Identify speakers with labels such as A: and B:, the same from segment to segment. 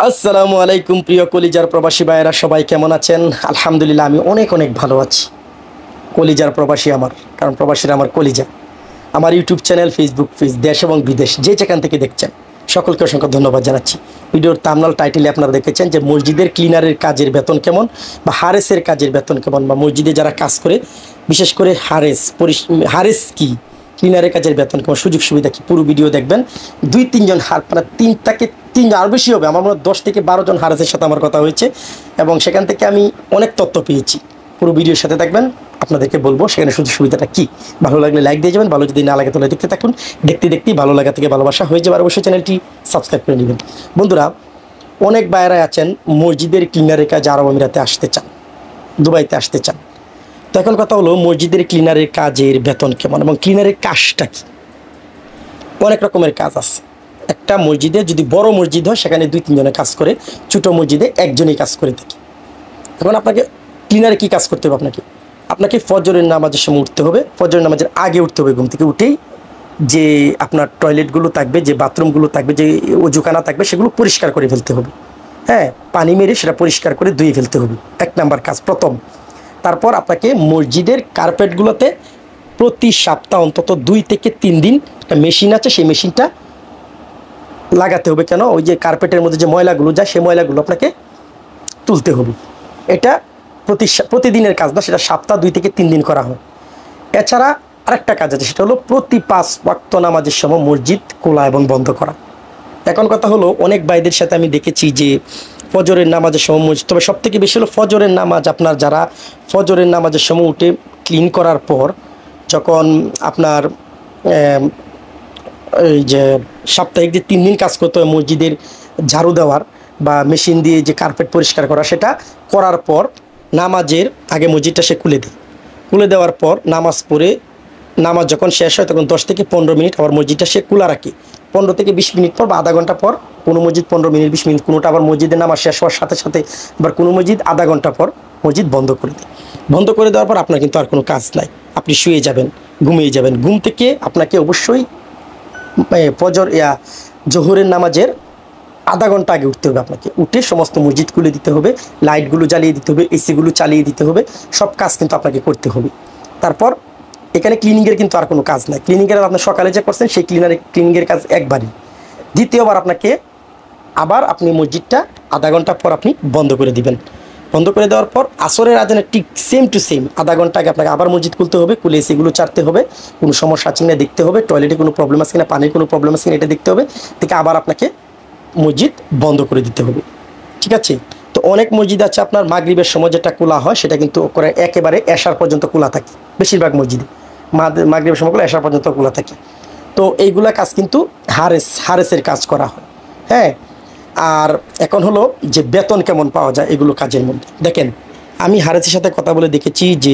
A: আসসালামু আলাইকুম প্রিয় কলিজার প্রবাসী ভাইয়েরা, সবাই কেমন আছেন? আলহামদুলিল্লাহ, আমি অনেক অনেক ভালো আছি। কলিজার প্রবাসী আমার, কারণ প্রবাসীরা আমার কলিজা। আমার ইউটিউব চ্যানেল, ফেসবুক পেজ, দেশ এবং বিদেশ যে যেখান থেকে দেখছেন সকলকে অসংখ্য ধন্যবাদ জানাচ্ছি। ভিডিওর থাম্বনেল টাইটেলে আপনারা দেখেছেন যে মসজিদের ক্লিনারের কাজের বেতন কেমন, বা হারেসের কাজের বেতন কেমন, বা মসজিদে যারা কাজ করে বিশেষ করে হারেস কি, ক্লিনারের কাজের বেতন কেমন, সুযোগ সুবিধা কী, পুরো ভিডিও দেখবেন। 2-3 জন মানে 3 আরও বেশি হবে, আমার মনে হয় 10 থেকে 12 জন হারেসের সাথে আমার কথা হয়েছে, এবং সেখান থেকে আমি অনেক তথ্য পেয়েছি। পুরো ভিডিওর সাথে থাকবেন, আপনাদেরকে বলবো সেখানে সুযোগ সুবিধাটা কী। ভালো লাগলে লাইক দিয়ে যাবেন, ভালো যদি না লাগে তাহলে দেখতে থাকুন। দেখতে দেখতেই ভালো লাগা থেকে ভালোবাসা হয়ে যাবে। আর অবশ্যই চ্যানেলটি সাবস্ক্রাইব করে নেবেন। বন্ধুরা, অনেক বাইরাই আছেন মসজিদের ক্লিনারের কাজ আরব আমিরাতে আসতে চান, দুবাইতে আসতে চান। তো এখন কথা হলো, মসজিদের ক্লিনারের কাজের বেতন কেমন এবং ক্লিনারের কাজটা কী। অনেক রকমের কাজ আছে। একটা মসজিদে যদি বড় মসজিদ হয় সেখানে 2-3 জনে কাজ করে, ছোটো মসজিদে একজনই কাজ করে থাকে। এখন আপনাকে ক্লিনারে কী কাজ করতে হবে? আপনাকে ফজরের নামাজের সময় উঠতে হবে, ফজরের নামাজের আগে উঠতে হবে। ঘুম থেকে উঠেই যে আপনার টয়লেটগুলো থাকবে, যে বাথরুমগুলো থাকবে, যে অজুখানা থাকবে, সেগুলো পরিষ্কার করে ফেলতে হবে। হ্যাঁ, পানি মেরে সেটা পরিষ্কার করে ধুয়ে ফেলতে হবে, 1 নাম্বার কাজ প্রথম। তারপর আপনাকে মসজিদের কার্পেটগুলোতে প্রতি সপ্তাহ অন্তত 2 থেকে 3 দিন একটা মেশিন আছে, সেই মেশিনটা লাগাতে হবে। কেন? ওই যে কার্পেটের মধ্যে যে ময়লাগুলো যায়, সেই ময়লাগুলো আপনাকে তুলতে হবে। এটা প্রতিদিনের কাজ না, সেটা সপ্তাহ 2 থেকে 3 দিন করা হয়। এছাড়া আরেকটা কাজ আছে, সেটা হলো প্রতি 5 ওয়াক্ত নামাজের সময় মসজিদ খোলা এবং বন্ধ করা। এখন কথা হলো, অনেক ভাইদের সাথে আমি দেখেছি যে ফজরের নামাজের সময় মসজিদ, তবে সবথেকে বেশি হলো ফজরের নামাজ, আপনার যারা ফজরের নামাজের সময় উঠে ক্লিন করার পর যখন আপনার এই যে সাপ্তাহিক যে 3 দিন কাজ করতে হয় মসজিদের ঝাড়ু দেওয়ার বা মেশিন দিয়ে যে কার্পেট পরিষ্কার করা, সেটা করার পর নামাজের আগে মসজিদটা সে খুলে দেওয়ার পর নামাজ পড়ে, নামাজ যখন শেষ হয় তখন 10 থেকে 15 মিনিট আবার মসজিদটা সে খোলা রাখে। 15 থেকে 20 মিনিট পর বা আধা ঘন্টা পর, কোনো মসজিদ 15 মিনিট 20 মিনিট, কোনোটা আবার মসজিদের নামাজ শেষ হওয়ার সাথে সাথে, আবার কোনো মসজিদ আধা ঘন্টা পর মসজিদ বন্ধ করে দেয়। বন্ধ করে দেওয়ার পর আপনার কিন্তু আর কোনো কাজ নাই, আপনি শুয়ে যাবেন, ঘুমিয়ে যাবেন। ঘুম থেকে আপনাকে অবশ্যই জোহরের নামাজের আধা ঘন্টা আগে উঠতে হবে। আপনাকে উঠে সমস্ত মসজিদ খুলে দিতে হবে, লাইটগুলো জ্বালিয়ে দিতে হবে, এসিগুলো চালিয়ে দিতে হবে, সব কাজ কিন্তু আপনাকে করতে হবে। তারপর এখানে ক্লিনিংয়ের কিন্তু আর কোনো কাজ নাই। ক্লিনিংয়ের আপনি সকালে যে করছেন সেই ক্লিনিংয়ের কাজ একবারই। দ্বিতীয়বার আপনাকে আবার আপনি মসজিদটা আধা ঘন্টা পর আপনি বন্ধ করে দিবেন। বন্ধ করে দেওয়ার পর আসরের আজানে ঠিক সেম টু সেম আধা ঘন্টা আগে আপনাকে আবার মসজিদ খুলতে হবে, খুলে এসিগুলো চাটতে হবে, কোনো সমস্যা আছে কিনা দেখতে হবে, টয়লেটে কোনো প্রবলেম আছে কিনা, পানির কোনো প্রবলেম আছে কিনা এটা দেখতে হবে, থেকে আবার আপনাকে মসজিদ বন্ধ করে দিতে হবে। ঠিক আছে? তো অনেক মসজিদ আছে আপনার মাগরিবের সময় যেটা খোলা হয়, সেটা কিন্তু করে একেবারে এশার পর্যন্ত খোলা থাকে। বেশিরভাগ মসজিদে মাগরিবের সময়গুলো এশার পর্যন্ত খোলা থাকে। তো এইগুলা কাজ কিন্তু হারেসের কাজ করা হয়। হ্যাঁ, আর এখন হলো যে বেতন কেমন পাওয়া যায় এগুলো কাজের মধ্যে। দেখেন, আমি হারেসের সাথে কথা বলে দেখেছি যে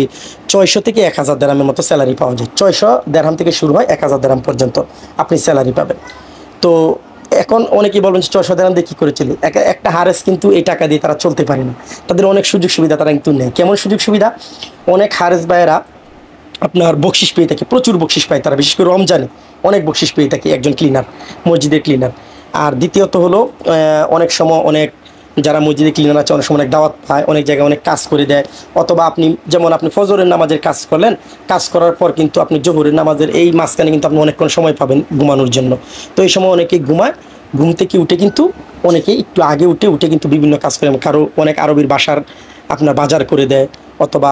A: 600 থেকে 1000 দেরহামের মতো স্যালারি পাওয়া যায়। 600 দেরহাম থেকে শুরু হয়, 1000 দেরহাম পর্যন্ত আপনি স্যালারি পাবেন। তো এখন অনেকেই বলবেন যে 600 দেরহাম দিয়ে কী করে চলে। একটা হারেস কিন্তু এই টাকা দিয়ে তারা চলতে পারে না, তাদের অনেক সুযোগ সুবিধা তারা কিন্তু নেয়। কেমন সুযোগ সুবিধা? অনেক হারেস ভাইয়েরা আপনার বকশিস পেয়ে থাকে, প্রচুর বকশিস পায় তারা, বিশেষ করে রমজানে অনেক বকশিস পেয়ে থাকে একজন ক্লিনার, মসজিদের ক্লিনার। আর দ্বিতীয়ত হলো, অনেক সময় অনেক যারা মসজিদে ক্লিনার আছে অনেক সময় অনেক দাওয়াত পায়, অনেক জায়গায় অনেক কাজ করে দেয়। অথবা আপনি যেমন আপনি ফজরের নামাজের কাজ করলেন, কাজ করার পর কিন্তু আপনি জোহরের নামাজের এই মাঝখানে কিন্তু আপনি অনেকক্ষণ সময় পাবেন ঘুমানোর জন্য। তো এই সময় অনেকেই ঘুমায়, ঘুম থেকে উঠে কিন্তু অনেকেই একটু আগে উঠে কিন্তু বিভিন্ন কাজ করে। কারো অনেক আরবির বাসার আপনার বাজার করে দেয়, অথবা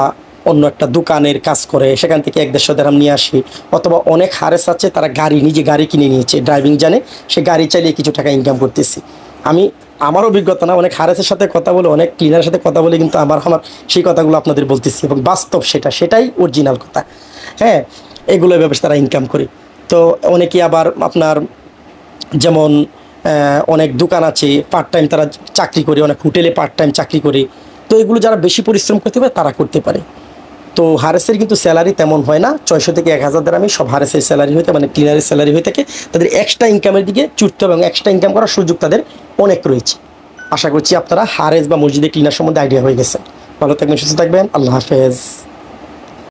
A: অন্য একটা দোকানের কাজ করে, সেখান থেকে 100-150 দেরহাম নিয়ে আসে। অথবা অনেক হারেস আছে তারা নিজে গাড়ি কিনে নিয়েছে, ড্রাইভিং জানে, সে গাড়ি চালিয়ে কিছু টাকা ইনকাম করতেছে। আমার অভিজ্ঞতা না, অনেক হারেসের সাথে কথা বলে, অনেক ক্লিনারের সাথে কথা বলে কিন্তু আমার সেই কথাগুলো আপনাদের বলতেছি, এবং বাস্তব সেটাই অরিজিনাল কথা। হ্যাঁ, এগুলো ব্যবসা তারা ইনকাম করে। তো অনেকেই আবার আপনার যেমন অনেক দোকান আছে, পার্ট টাইম তারা চাকরি করে, অনেক হোটেলে পার্ট টাইম চাকরি করে। তো এগুলো যারা বেশি পরিশ্রম করতে পারে তারা করতে পারে। তো হারেসের কিন্তু স্যালারি তেমন হয় না, 600 থেকে 1000 দেরহামই সব হারেসের স্যালারি হয়ে থাকে, মানে ক্লিনারের স্যালারি হয়ে থাকে। তাদের এক্সট্রা ইনকামের দিকে ছুটতে হবে, এবং এক্সট্রা ইনকাম করার সুযোগ তাদের অনেক রয়েছে। আশা করছি আপনারা হারেস বা মসজিদে ক্লিনার সম্বন্ধে আইডিয়া হয়ে গেছে। ভালো থাকবেন, সুস্থ থাকবেন, আল্লাহ হাফেজ।